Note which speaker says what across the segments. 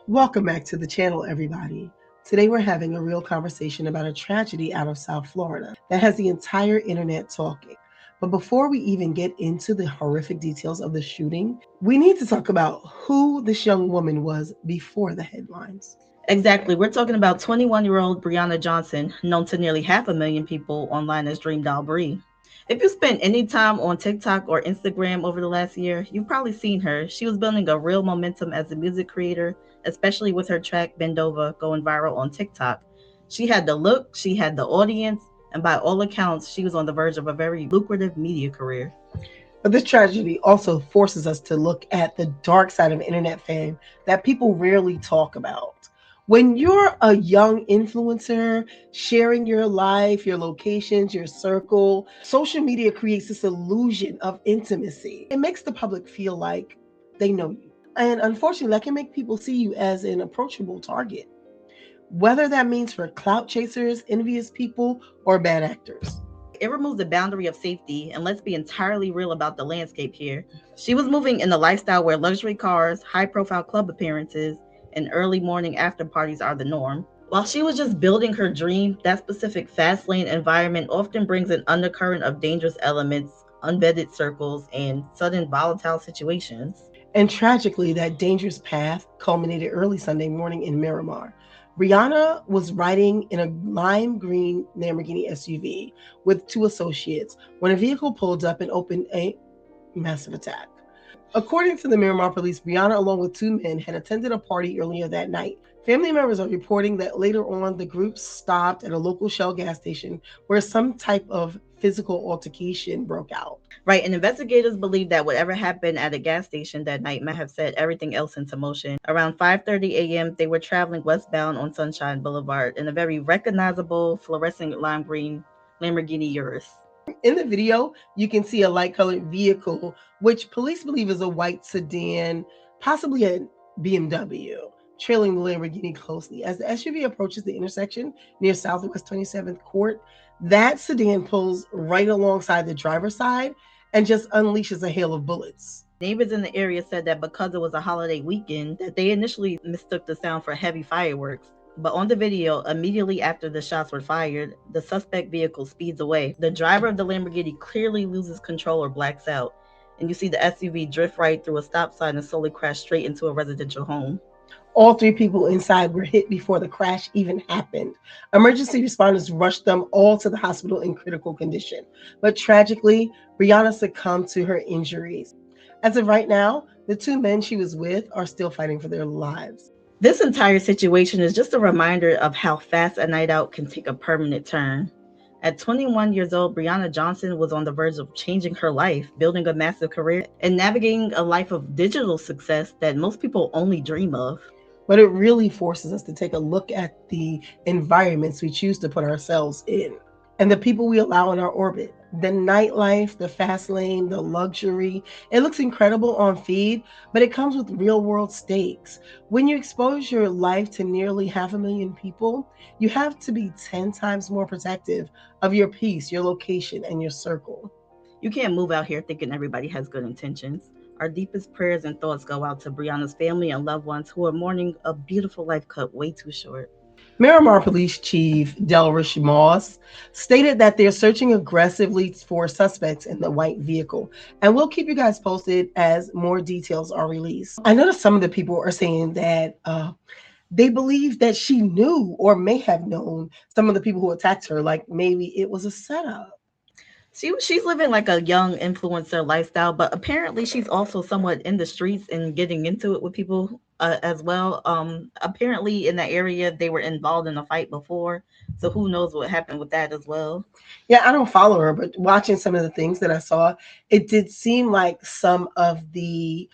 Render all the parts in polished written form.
Speaker 1: Welcome back to the channel, everybody. Today we're having a real conversation about a tragedy out of South Florida that has the entire internet talking. But before we even get into the horrific details of the shooting, we need to talk about who this young woman was before the headlines.
Speaker 2: Exactly. We're talking about 21-year-old Brianna Johnson, known to nearly 500,000 people online as DreamDoll Brii. If you spent any time on TikTok or Instagram over the last year, you've probably seen her. She was building a real momentum as a music creator, especially with her track Bend Over going viral on TikTok. She had the look, she had the audience, and by all accounts, she was on the verge of a very lucrative media career.
Speaker 1: But this tragedy also forces us to look at the dark side of internet fame that people rarely talk about. When you're a young influencer sharing your life, your locations, your circle, social media creates this illusion of intimacy. It makes the public feel like they know you. And unfortunately, that can make people see you as an approachable target, whether that means for clout chasers, envious people, or bad actors.
Speaker 2: It removes the boundary of safety, and let's be entirely real about the landscape here. She was moving in a lifestyle where luxury cars, high profile club appearances, and early morning after parties are the norm. While she was just building her dream, that specific fast lane environment often brings an undercurrent of dangerous elements, unvetted circles, and sudden volatile situations.
Speaker 1: And tragically, that dangerous path culminated early Sunday morning in Miramar. Brianna was riding in a lime green Lamborghini SUV with two associates when a vehicle pulled up and opened a massive attack. According to the Miramar police, Brianna, along with two men, had attended a party earlier that night. Family members are reporting that later on, the group stopped at a local Shell gas station where some type of physical altercation broke out.
Speaker 2: Right, and investigators believe that whatever happened at a gas station that night might have set everything else into motion. Around 5:30 a.m., they were traveling westbound on Sunshine Boulevard in a very recognizable fluorescent lime green Lamborghini Urus.
Speaker 1: In the video, you can see a light colored vehicle, which police believe is a white sedan, possibly a BMW, trailing the Lamborghini closely. As the SUV approaches the intersection near Southwest 27th Court, that sedan pulls right alongside the driver's side and just unleashes a hail of bullets.
Speaker 2: Neighbors in the area said that because it was a holiday weekend, that they initially mistook the sound for heavy fireworks. But on the video, immediately after the shots were fired, the suspect vehicle speeds away. The driver of the Lamborghini clearly loses control or blacks out, and you see the SUV drift right through a stop sign and slowly crash straight into a residential home.
Speaker 1: All three people inside were hit before the crash even happened. Emergency responders rushed them all to the hospital in critical condition. But tragically, Brianna succumbed to her injuries. As of right now, the two men she was with are still fighting for their lives.
Speaker 2: This entire situation is just a reminder of how fast a night out can take a permanent turn. At 21 years old, Brianna Johnson was on the verge of changing her life, building a massive career, and navigating a life of digital success that most people only dream of.
Speaker 1: But it really forces us to take a look at the environments we choose to put ourselves in and the people we allow in our orbit. The nightlife, the fast lane, the luxury. It looks incredible on feed, but it comes with real world stakes. When you expose your life to nearly 500,000 people, you have to be 10 times more protective of your peace, your location, and your circle.
Speaker 2: You can't move out here thinking everybody has good intentions. Our deepest prayers and thoughts go out to Brianna's family and loved ones who are mourning a beautiful life cut way too short.
Speaker 1: Miramar Police Chief Delrish Moss stated that they're searching aggressively for suspects in the white vehicle, and we'll keep you guys posted as more details are released. I noticed some of the people are saying that they believe that she knew or may have known some of the people who attacked her, like maybe it was a setup.
Speaker 2: She's living like a young influencer lifestyle, but apparently she's also somewhat in the streets and getting into it with people as well. Apparently in that area they were involved in a fight before, so who knows what happened with that as well.
Speaker 1: Yeah, I don't follow her, but watching some of the things that I saw, it did seem like some of the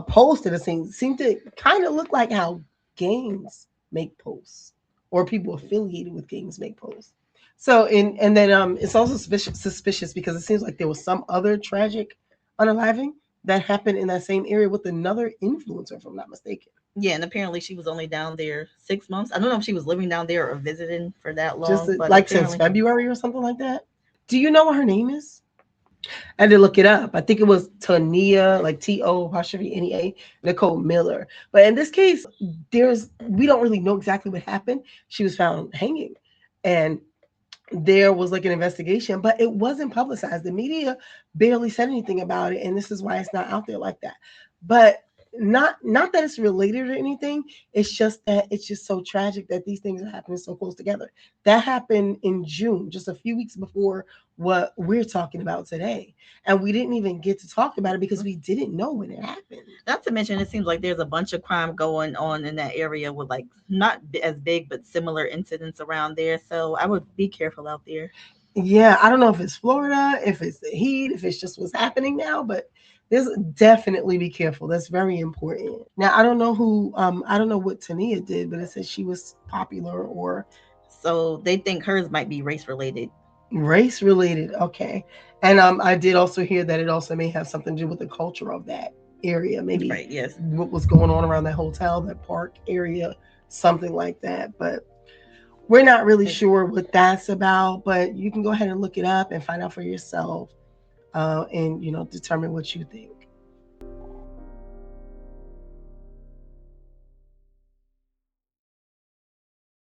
Speaker 1: posts that I seen seemed to kind of look like how gangs make posts or people affiliated with gangs make posts. So, and then it's also suspicious because it seems like there was some other tragic unaliving that happened in that same area with another influencer, if I'm not mistaken.
Speaker 2: Yeah, and apparently she was only down there 6 months. I don't know if she was living down there or visiting for that
Speaker 1: Just
Speaker 2: long, but
Speaker 1: like since
Speaker 2: apparently
Speaker 1: February or something like that. Do you know what her name is? I had to look it up. I think it was Tania, like To'Nea, Nicole Miller. But in this case, we don't really know exactly what happened. She was found hanging, and there was like an investigation, but it wasn't publicized. The media barely said anything about it, and this is why it's not out there like that. But not that it's related or anything. It's just that it's just so tragic that these things are happening so close together. That happened in June, just a few weeks before what we're talking about today, and we didn't even get to talk about it because we didn't know when it happened.
Speaker 2: Not to mention, it seems like there's a bunch of crime going on in that area with like as big but similar incidents around there. So I would be careful out there.
Speaker 1: Yeah, I don't know if it's Florida, if it's the heat, if it's just what's happening now, but there's definitely be careful. That's very important. Now, I don't know what Tania did, but it says she was popular or
Speaker 2: So they think hers might be race related.
Speaker 1: race related. Okay. And I did also hear that it also may have something to do with the culture of that area, maybe
Speaker 2: Right, yes.
Speaker 1: what was going on around that hotel, that park area, something like that. But we're not really sure what that's about, but you can go ahead and look it up and find out for yourself, and determine what you think.